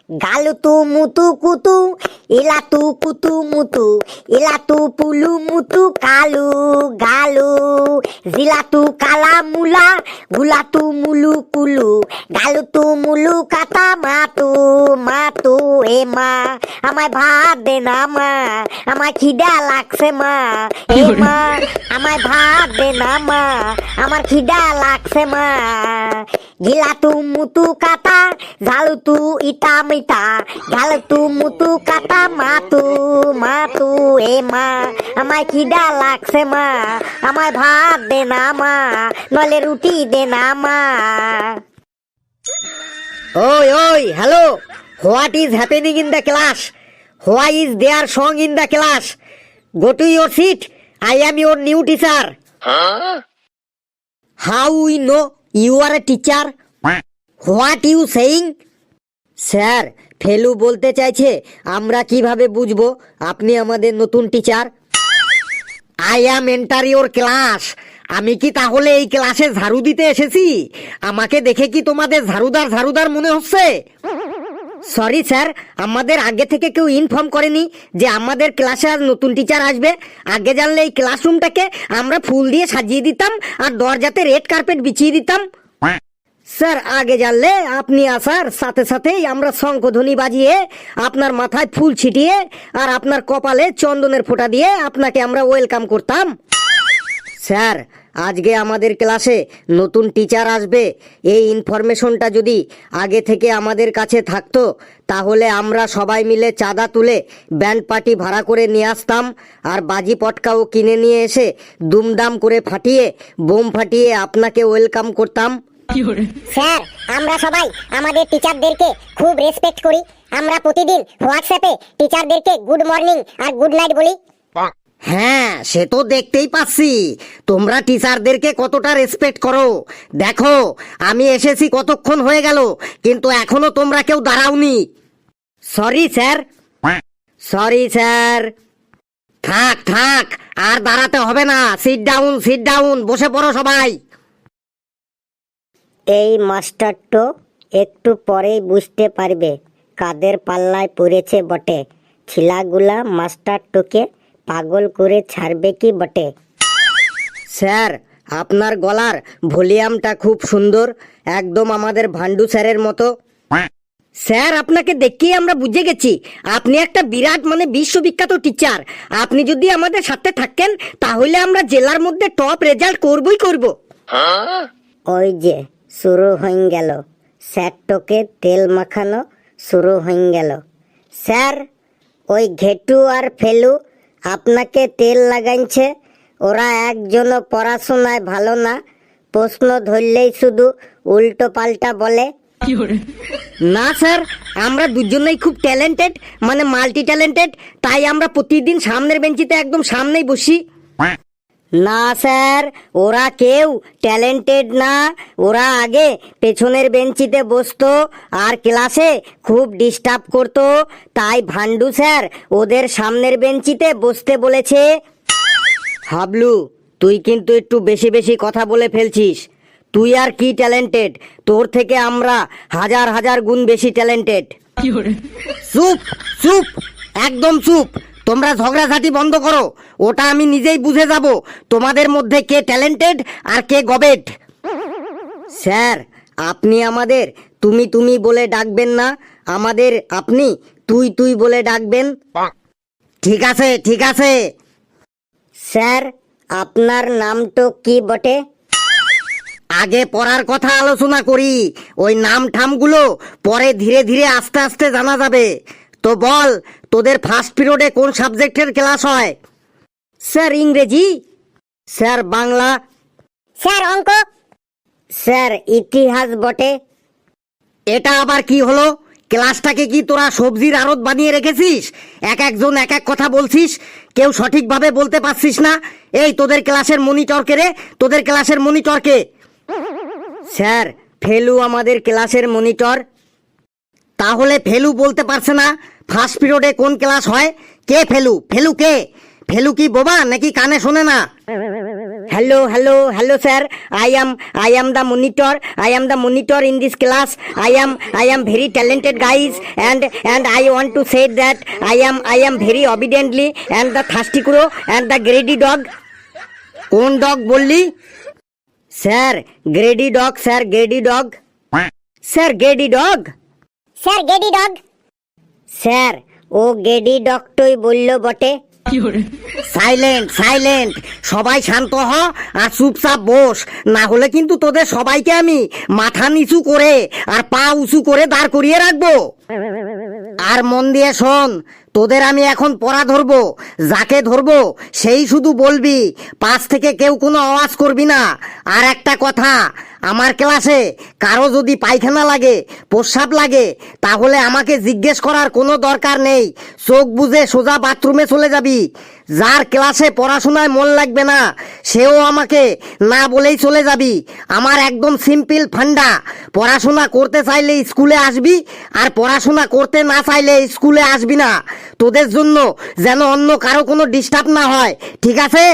গালুতু মুতু কুতু ইলাতু কুতু মুতু ইলাতু পুলু মুতু কালু গালু জিলাতু কালা মুলা গুলাতু মুলু কুলু গালুতু মুলু কাতা মাতু মাতু এ মা আমায় ভাত দে না মা আমার খিদা লাগছে মা এ মা আমায় ভাত দে না মা আমার খিদা লাগছে মা গিলাতু মুতু কাতা ঝালুতু ইটা মিটা ঝালুতু মুতু কাতা মাতু মাতু এ মা আমায় খিদা লাগছে মা আমায় ভাত দে না মা নলে রুটি দে না মা। ওই ওই hello, what is happening in the class? Why is there song in the class? Go to your seat, I am your new teacher. How we know you are a teacher? What you saying? Sir, Felu বলতে চাইছে আমরা কিভাবে বুঝবো আপনি আমাদের নতুন teacher? I am enter your class. আমি কি তাহলে এই ক্লাসে ঝাড়ু দিতে এসেছি? আমাকে দেখে কি তোমাদের ঝাড়ুদার ঝাড়ুদার মনে হচ্ছে? সরি স্যার, আমাদের আগে থেকে কেউ ইনফর্ম করেনি যে আমাদের ক্লাসে আজ নতুন টিচার আসবে। আগে জানলে এই ক্লাসরুমটাকে আমরা ফুল দিয়ে সাজিয়ে দিতাম আর দরজাতে রেড কার্পেট বিছিয়ে দিতাম। স্যার, আগে জানলে আপনি আসার সাথে সাথেই আমরা শঙ্খধ্বনি বাজিয়ে আপনার মাথায় ফুল ছিটিয়ে আর আপনার কপালে চন্দনের ফোঁটা দিয়ে আপনাকে আমরা ওয়েলকাম করতাম। স্যার, আজকে আমাদের ক্লাসে নতুন টিচার আসবে, এই ইনফরমেশনটা যদি আগে থেকে আমাদের কাছে থাকতো তাহলে আমরা সবাই মিলে চাঁদা তুলে ব্যান্ড পার্টি ভাড়া করে নিয়ে আসতাম আর বাজি পটকাও কিনে নিয়ে এসে দুমদাম করে ফাটিয়ে বোম ফাটিয়ে আপনাকে ওয়েলকাম করতাম। স্যার, আমরা সবাই আমাদের টিচারদেরকে খুব রেসপেক্ট করি। আমরা প্রতিদিন হোয়াটসঅ্যাপে টিচারদেরকে গুড মর্নিং আর গুড নাইট বলি। হ্যাঁ, সে তো দেখতেই পাচ্ছি তোমরা টিচারদেরকে কতটা রেসপেক্ট করো। দেখো, আমি এসেছি কতক্ষণ হয়ে গেল কিন্তু এখনো তোমরা কেউ দাঁড়াওনি। Sorry sir, sorry sir. থাক থাক, আর দাঁড়াতে হবে না। সিট ডাউন, সিট ডাউন, বসে পড়ো সবাই। এই মাস্টারটো একটু পরেই বুঝতে পারবে কাদের পাল্লায় পড়েছে বটে। ছিলাগুলা মাস্টারটোকে পাগল করে ছাড়বে কি বটে। স্যার, আপনার গলার ভলিউমটা খুব সুন্দর, একদম আমাদের ভান্ডু স্যারের মতো। স্যার, আপনাকে দেখেই আমরা বুঝে গেছি আপনি একটা বিরাট বিশ্ববিখ্যাত টিচার। আপনি যদি আমাদের সাথে থাকেন তাহলে আমরা জেলার মধ্যে টপ রেজাল্ট করবই করব। ওই যে শুরু হয়ে গেল, স্যারটোকে তেল মাখানো শুরু হয়ে গেল। স্যার, ওই ঘেটু আর ফেলু আপনাকে তেল লাগাইছে। ওরা একজনও পড়াশোনায় ভালো না, প্রশ্ন ধরলেই শুধু উল্টো পাল্টা বলে। না স্যার, আমরা দুজনেই খুব ট্যালেন্টেড, মাল্টি ট্যালেন্টেড, তাই আমরা প্রতিদিন সামনের বেঞ্চিতে একদম সামনেই বসি। না স্যার, ওরা কেউ ট্যালেন্টেড না। ওরা আগে পেছনের বেঞ্চিতে বসতো আর ক্লাসে খুব ডিস্টার্ব করতো, তাই ভান্ডু স্যার ওদের সামনের বেঞ্চিতে বসতে বলেছে। হাবলু, তুই কিন্তু একটু বেশি বেশি কথা বলে ফেলছিস। তুই আর কি ট্যালেন্টেড, তোর থেকে আমরা হাজার হাজার গুণ বেশি ট্যালেন্টেড। চুপ চুপ, একদম চুপ। তোমরা ঝগড়াঝাটি বন্ধ করো, ওটা আমি নিজেই বুঝে যাব তোমাদের মধ্যে কে ট্যালেন্টেড আর কে গবেট। স্যার, আপনি আমাদের তুমি তুমি বলে ডাকবেন না, আমাদের আপনি তুই তুই বলে ডাকবেন। ঠিক আছে ঠিক আছে। স্যার, আপনার নামটো কি বটে? আগে পড়ার কথা আলোচনা করি, ওই নাম ঠামগুলো পরে ধীরে ধীরে আস্তে আস্তে জানা যাবে। তো বল, তোদের ফার্স্ট পিরিয়ডে কোন সাবজেক্টের ক্লাস হয়? স্যার, ইংরেজি। স্যার, বাংলা। স্যার, অঙ্ক। স্যার, ইতিহাস বটে। এটা আবার কি হলো? ক্লাসটাকে কি তোরা সবজির আড়ত বানিয়ে রেখেছিস? এক একজন এক এক কথা বলছিস, কেউ সঠিকভাবে বলতে পারছিস না। এই তোদের ক্লাসের মনিটরকে রে, তোদের ক্লাসের মনিটরকে? স্যার, ফেলু আমাদের ক্লাসের মনিটর। তাহলে ফেলু বলতে পারছে না ফার্স্ট পিরিয়ডে কোন ক্লাস হয়? কে ফেলু? ফেলু কে? ফেলু কি বোবা নাকি কানে শোনে না? Hello hello hello sir, I am the monitor in this class. I am very talented guys, and I want to say that I am very obediently and the thirsty crow and the greedy dog. কোন dog বললি? Sir greedy dog, sir greedy dog, sir greedy dog, sir greedy dog. Sir ও গেডি ডগটই বলল বটে। Silent silent, সবাই শান্ত হ আর চুপচাপ বস, না হলে কিন্তু তোদের সবাইকে আমি মাথা নিচু করে আর পা উঁচু করে দাঁড় করিয়ে রাখবো। আর মন দিয়ে শোন, তোদের আমি এখন পড়া ধরবো, যাকে ধরবো সেই শুধু বলবি, পাশ থেকে কেউ কোনো আওয়াজ করবি না। আর একটা কথা, আমার ক্লাসে কারো যদি পায়খানা লাগে, প্রস্রাব লাগে, তাহলে আমাকে জিজ্ঞেস করার কোনো দরকার নেই, চোখ বুজে সোজা বাথরুমে চলে যাবি। যার ক্লাসে পড়াশোনায় মন লাগবে না সেও আমাকে না বলেই চলে যাবি। আমার একদম সিম্পল ফান্ডা, পড়াশোনা করতে চাইলে স্কুলে আসবি, আর পড়াশোনা করতে না চাইলে স্কুলে আসবি না। তোদের জন্য যেন অন্য কারো কোনো ডিস্টার্ব না হয়, ঠিক আছে?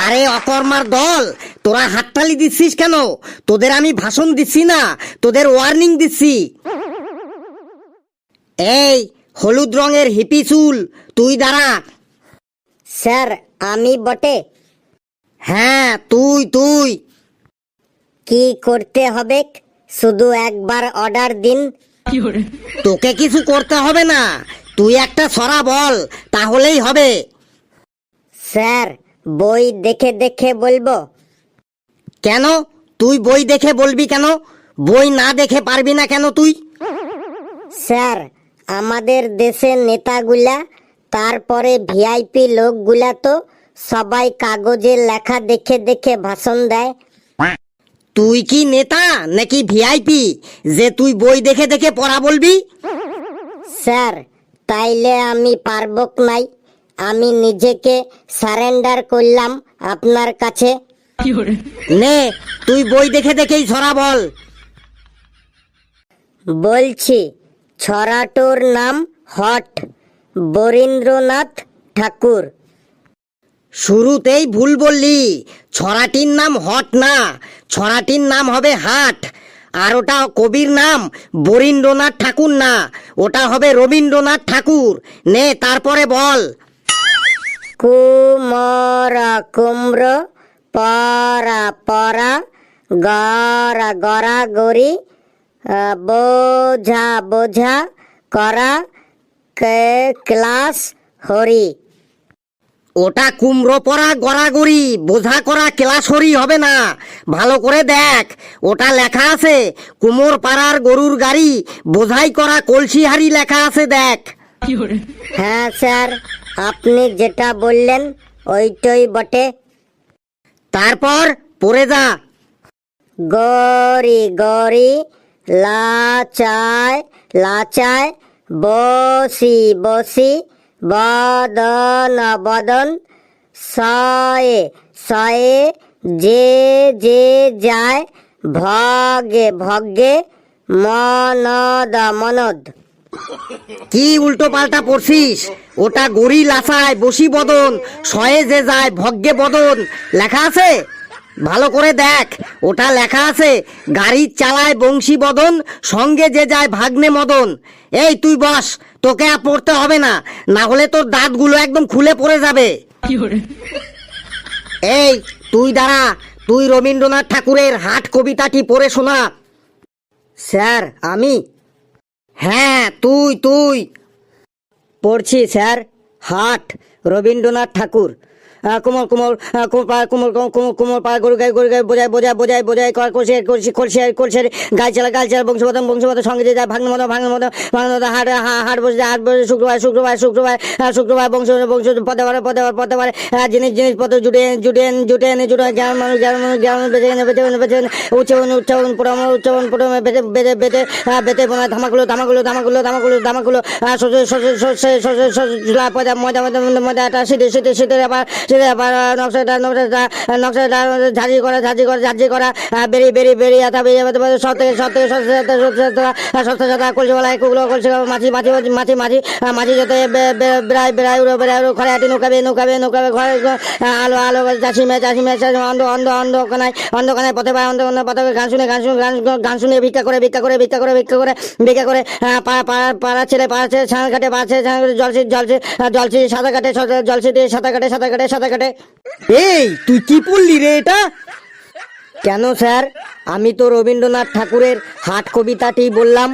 আরে অকর্মার দল, তোরা হাততালি দিচ্ছিস কেন? তোদের আমি ভাষণ দিচ্ছি না, তোদের ওয়ার্নিং দিচ্ছি। এই হলুদ রঙের হিপি চুল, তুই দাঁড়া। স্যার আমি বটে। হ্যাঁ তুই তুই। কি করতে হবে? শুধু একবার অর্ডার দিন। তোকে কিছু করতে হবে না, তুই একটা ছড়া বল তাহলেই হবে। স্যার বই দেখে দেখে বলবো। কেন তুই বই দেখে বলবি কেন? বই না দেখে পারবি না কেন তুই? স্যার আমাদের দেশের নেতাগুলা, তারপরে ভিআইপি লোকগুলা তো সবাই কাগজে লেখা দেখে দেখে ভাষণ দেয়। তুই কি নেতা নাকি ভিআইপি যে তুই বই দেখে দেখে পড়া বলবি? স্যার তাইলে আমি পারবো নাই, আমি নিজেকে সারেন্ডার করলাম আপনার কাছে। নে তুই বই দেখে দেখেই ছড়া বল। বলছি, ছড়াটোর নাম হট, বরীন্দ্রনাথ ঠাকুর। শুরুতেই ভুল বললি, ছড়াটির নাম হট না, ছড়াটির নাম হবে হাট। আর ওটা কবির নাম বরীন্দ্রনাথ ঠাকুর না, ওটা হবে রবীন্দ্রনাথ ঠাকুর। নে তারপরে বল। কুমর কুম্র, পরা পরা, গরা গরা গরি, বোঝা বোঝা, করা ক্লাস হরি। ওটা কুমড়ো পড়া গড়াগড়ি, বোঝা করা ক্লাসরি হবে না, ভালো করে দেখ। ওটা লেখা আছে কুমোর পাড়ার গরুর গাড়ি, বোঝাই করা কলসি হাড়ি লেখা আছে, দেখ। হ্যাঁ স্যার, আপনি যেটা বললেন ওইটাই বটে। তারপর পড়ে যা। গরি গরি, লাচায় লাচায়, বসি বসি, বদন বদন, সয়ে সয়ে, যে যে যায়, ভগে ভগে, মনদ মনদ। কি উল্টো পাল্টা পড়ছিস? ওটা গড়ি লাসায় বসি বদন, শয়ে যে যায় ভগ্যে বদন লেখা আছে, ভালো করে দেখ। ওটা লেখা আছে গাড়ি চালায় বংশী বদন, সঙ্গে যে যায় ভাগ্নে মদন। এই তুই বস, তোকে আর পড়তে হবে না, না হলে তোর দাঁতগুলো একদম খুলে পড়ে যাবে। এই তুই দাঁড়া, তুই রবীন্দ্রনাথ ঠাকুরের হাট কবিতাটি পড়ে শোনা। স্যার আমি? হ্যাঁ তুই তুই। পড়ছি স্যার। হাট, রবীন্দ্রনাথ ঠাকুর। কোমল কোমল কোমল কোমল কোমল কোমল পাড়া গরু গায়ে বোঝায় বোঝায় বোঝায় বোঝায় কলসি কলসি কলসি কলসি গাছ চালা বংশবতন বংশবতন সঙ্গে যে যায় ভাঙনের মতো হাট হাট বসে শুক্রবার শুক্রবার শুক্রবার শুক্রবার বংশ বংশ পদে পারে পদে পারে পদে পারে জিনিসপত্র জুটে জ্ঞান মানুষ বেঁচে উচ্চারণ প্রথমে বেঁধে বেঁধে বোনায় ধামাগুলো ময়দা ময়দা শীতে আবার নকশাটা নকশাটা নকশাটা ঝাঁঝি করা বেরি আতা সব থেকে সস্তা কলসিওয়ালা কুগুলো কলসি মাছি যাতে বেড়াই খড়াটি নৌকাবে আলো চাষি মে অন্ধকানায় পথে পায় পথে গান শুনে ভিক্ষা করে পাড়া ছেলে সাঁতার কাটে জলসি সাঁতার কাটে। এই তুই কি পড়লি রে এটা? কেন স্যার, আমি তো রবীন্দ্রনাথ ঠাকুরের হাট কবিতাটি বললাম।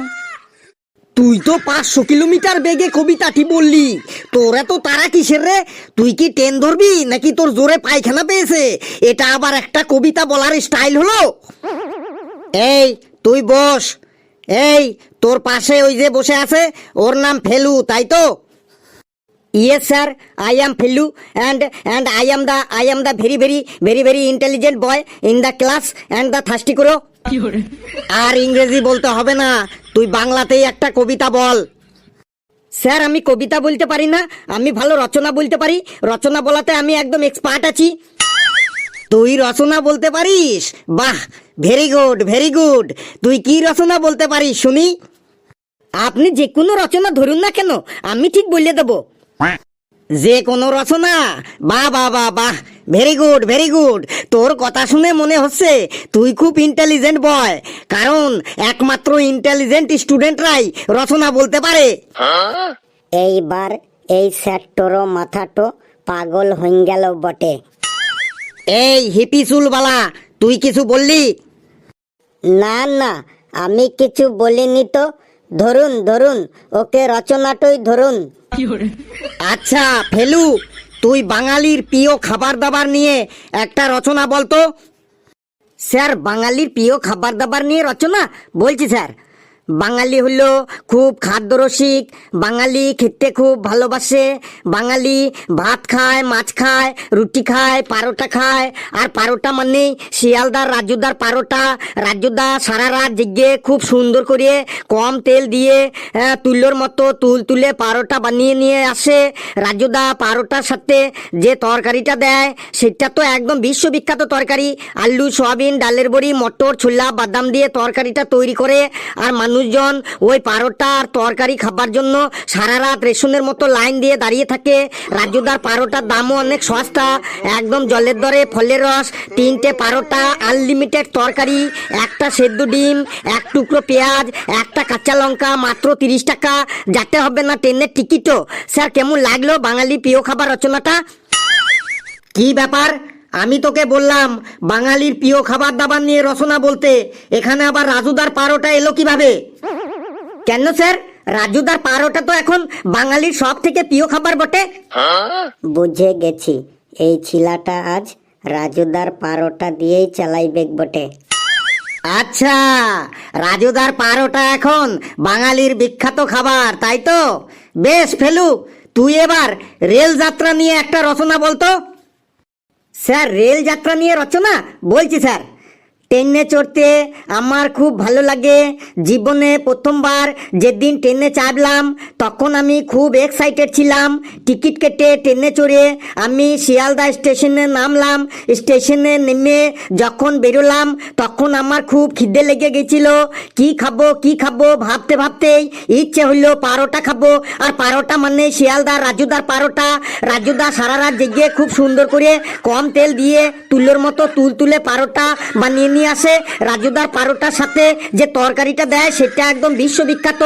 তুই তো 500 কিলোমিটার বেগে কবিতাটি বললি, তোর এত তারা কিসের রে? তুই কি ট্রেন ধরবি নাকি তোর জোরে পায়খানা পেয়েছে? এটা আবার একটা কবিতা বলার স্টাইল হলো? এই তুই বস। এই তোর পাশে ওই যে বসে আছে ওর নাম ফেলু, তাই তো? Yes sir, I am Felu and I am the very intelligent boy in the class and the thirsty করো। আর ইংরেজি বলতে হবে না, তুই বাংলাতেই একটা কবিতা বল। স্যার আমি কবিতা বলতে পারি না, আমি ভালো রচনা বলতে পারি। রচনা বলাতে আমি একদম এক্সপার্ট আছি। তুই রচনা বলতে পারিস? বাহ, ভেরি গুড। তুই কি রচনা বলতে পারিস শুনি? আপনি যে কোনো রচনা ধরুন না কেন, আমি ঠিক বলে দেবো। যে কোনো রচনা? বাহ, ভেরি গুড। তোর কথা শুনে মনে হচ্ছে তুই খুব ইন্টেলিজেন্ট বয়, কারণ একমাত্র ইন্টেলিজেন্ট স্টুডেন্টরাই রচনা বলতে পারে। এইবার এই স্যারটোরও মাথাটো পাগল হয়ে গেল বটে। এই হিপি চুলবালা, তুই কিছু বললি? না, আমি কিছু বলিনি তো। ধরুন ওকে রচনাটই ধরুন। আচ্ছা ফেলু, তুই বাঙালির প্রিয় খাবার দাবার নিয়ে একটা রচনা বলতো। স্যার বাঙালির প্রিয় খাবার দাবার নিয়ে রচনা বলছি স্যার। বাঙালি হলো খুব খাদ্যরসিক, বাঙালি খেতে খুব ভালোবাসে, বাঙালি ভাত খায়, মাছ খায়, রুটি খায়, পারোটা খায়। আর পারোটা মানে শিয়ালদার রাজুদার পারোটা। রাজুদা সারা রাত জেগে খুব সুন্দর করে কম তেল দিয়ে তুলোর মতো তুলে পারোটা বানিয়ে নিয়ে আসে। রাজুদা পারোটার সাথে যে তরকারিটা দেয় সেটা তো একদম বিশ্ববিখ্যাত তরকারি। আলু, সয়াবিন, ডালের বড়ি, মটর, ছোলা, বাদাম দিয়ে তরকারিটা তৈরি করে। আর মানুষজন ওই পারোটা আর তরকারি খাবার জন্য সারা রাত রেশনের মতো লাইন দিয়ে দাঁড়িয়ে থাকে। রাজুদার পারোটার দামও অনেক সস্তা, একদম জলের দরে ফলের রস, 3টে পারোটা, আনলিমিটেড তরকারি, একটা সেদ্ধ ডিম, 1 টুকরো পেঁয়াজ, একটা কাঁচা লঙ্কা, মাত্র 30 টাকা। যেতে হবে না ট্রেনের টিকিটও। স্যার কেমন লাগলো বাঙালি প্রিয় খাবার রচনাটা? কি ব্যাপার, আমি তোকে বললাম বাঙালির প্রিয় খাবার দাবার নিয়ে রচনা বলতে, এখানে আবার রাজুদার পারোটা এলো কিভাবে? কেন স্যার, রাজুদার পারোটা তো এখন বাঙালির সব থেকে প্রিয় খাবার বটে। বুঝে গেছি, এই ছিলাটা আজ রাজুদার পারোটা দিয়েই চালাইবে বটে। আচ্ছা, রাজুদার পারোটা এখন বাঙালির বিখ্যাত খাবার, তাই তো? বেশ ফেলু, তুই এবার রেল যাত্রা নিয়ে একটা রচনা বলতো। স্যার রেল যাত্রা নিয়ে রচনা বলছি স্যার। ট্রেনে চড়তে আমার খুব ভালো লাগে। জীবনে প্রথমবার যেদিন ট্রেনে চাপলাম তখন আমি খুব এক্সাইটেড ছিলাম। টিকিট কেটে ট্রেনে চড়ে আমি শিয়ালদা স্টেশনে নামলাম। স্টেশনে নেমে যখন বেরোলাম তখন আমার খুব খিদে লেগে গেছিল। কি খাবো ভাবতেই ইচ্ছে হইলো পারোটা খাবো। আর পারোটা মানে শিয়ালদা রাজুদার পারোটা। রাজুদা সারা রাত জেগে খুব সুন্দর করে কম তেল দিয়ে তুলোর মতো তুলে পারোটা বানিয়ে নিয়ে আসে। রাজুদার পারোটার সাথে যে তরকারিটা দেয় সেটা একদম বিশ্ববিখ্যাত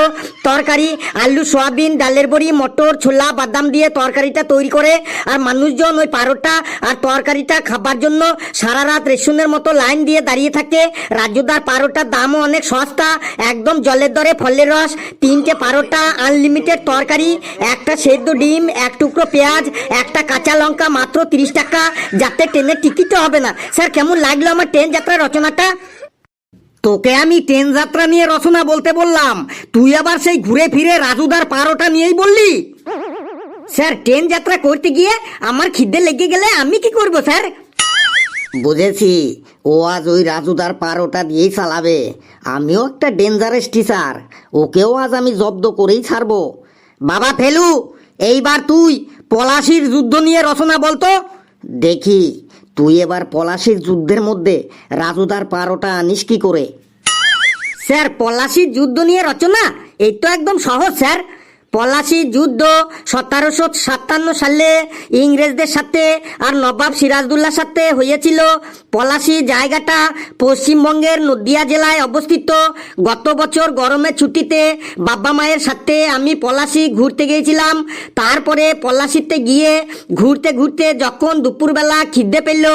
তরকারি। আলু, সয়াবিন, ডালের বড়ি, মটর, ছোলা, বাদাম দিয়ে তরকারিটা তৈরি করে। আর মানুষজন ওই পারোটা আর তরকারিটা খাবার জন্য সারা রাত রেশনের মতো লাইন দিয়ে দাঁড়িয়ে থাকে। রাজুদার পারোটার দামও অনেক সস্তা, একদম জলের দরে ফলের রস, 3টে পারোটা, আনলিমিটেড তরকারি, একটা সেদ্ধ ডিম, 1 টুকরো পেঁয়াজ, একটা কাঁচা লঙ্কা, মাত্র 30 টাকা। যাতে ট্রেনের টিকিটও হবে না। স্যার কেমন লাগলো আমার ট্রেন যাত্রার রচনাটা? তোকে আমি ট্রেন যাত্রা নিয়ে রচনা বলতে বললাম, তুই আবার সেই ঘুরে ফিরে রাজুদার পারোটা নিয়েই বললি। স্যার ট্রেন যাত্রা করতে গিয়ে আমার খিদে লেগে গেলে আমি কি করব স্যার? বুঝেছি, ও আজ ওই রাজুদার পারোটা দিয়েই চালাবে। আমিও একটা ডেঞ্জারাস টিচার, ওকেও আজ আমি জব্দ করেই ছাড়বো। বাবা ফেলু, এইবার তুই পলাশির যুদ্ধ নিয়ে রচনা বলতো। দেখি তুই এবার পলাশির যুদ্ধের মধ্যে রাজুদার পারোটা আনিস কি করে। স্যার পলাশির যুদ্ধ নিয়ে রচনা এই তো একদম সহজ স্যার। পলাশির যুদ্ধ 1757 সালে ইংরেজদের সাথে আর নবাব সিরাজদৌল্লার সাথে হয়েছিল। পলাশি জায়গাটা পশ্চিমবঙ্গের নদিয়া জেলায় অবস্থিত। গত বছর গরমের ছুটিতে বাবা মায়ের সাথে আমি পলাশি ঘুরতে গিয়েছিলাম। তারপরে পলাশিতে গিয়ে ঘুরতে ঘুরতে যখন দুপুরবেলা খিদে পেল,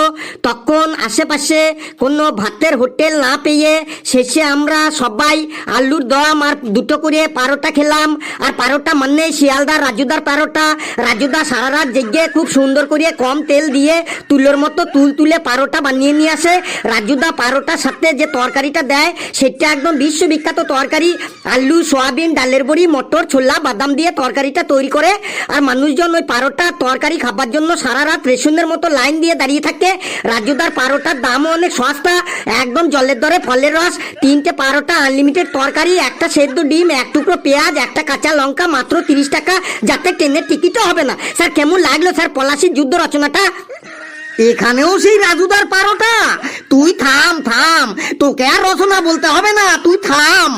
তখন আশেপাশে কোনো ভাতের হোটেল না পেয়ে শেষে আমরা সবাই আলুর দম আর দুটো করে পারোটা খেলাম। আর পারোটা মানে শিয়ালদার রাজুদার পারোটা। রাজুদা সারা রাত জেগে খুব সুন্দর করে কম তেল দিয়ে তুলোর মতো তুলে পারোটা বানিয়ে নিয়ে আসে। রাজুদা পারোটার সাথে যে তরকারিটা দেয় সেটা একদম বিশ্ববিখ্যাত তরকারি। আলু, সয়াবিন, ডালের বড়ি, মটর, ছোলা, বাদাম দিয়ে তরকারিটা তৈরি করে। আর মানুষজন ওই পারোটা তরকারি খাবার জন্য সারা রাত রেশনের মতো লাইন দিয়ে দাঁড়িয়ে থাকে। রাজুদার পারোটার দামও অনেক সস্তা, একদম জলের দরে ফলের রস। 3টে পারোটা, আনলিমিটেড তরকারি, একটা সেদ্ধ ডিম, এক টুকরো পেঁয়াজ, একটা কাঁচা লঙ্কা, মাত্র 30 টাকা, যাতে ট্রেনের টিকিটও হবে না। স্যার কেমন লাগলো স্যার পলাশির যুদ্ধ রচনাটা? এখানেও সেই রাজুদার পারোটা? তুই থাম থাম, তোকে আর রচনা বলতে হবে না, তুই থাম।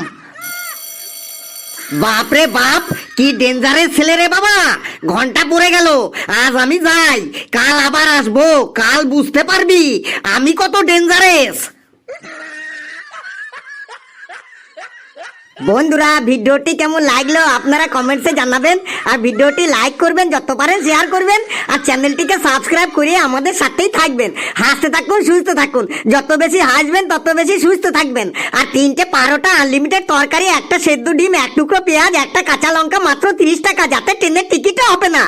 বাপরে বাপ, কি ডেঞ্জারের ছেলে রে বাবা। ঘন্টা পড়ে গেল, আজ আমি যাই, কাল আবার আসবো, কাল বুঝতে পারবি আমি কত ডেঞ্জারেস। বন্ধুরা ভিডিওটি কেমন লাগলো আপনারা কমেন্টসে জানাবেন। আর ভিডিওটি লাইক করবেন, যত পারেন শেয়ার করবেন, আর চ্যানেলটিকে সাবস্ক্রাইব করে আমাদের সাথেই থাকবেন। হাসতে থাকুন, সুস্থ থাকুন, যত বেশি হাসবেন তত বেশি সুস্থ থাকবেন। আর 3টে পারোটা, আনলিমিটেড তরকারি, একটা সেদ্ধ ডিম, এক টুকরো পেঁয়াজ, একটা কাঁচা লঙ্কা, মাত্র 30 টাকা, যাতে ট্রেনের টিকিটও হবে না।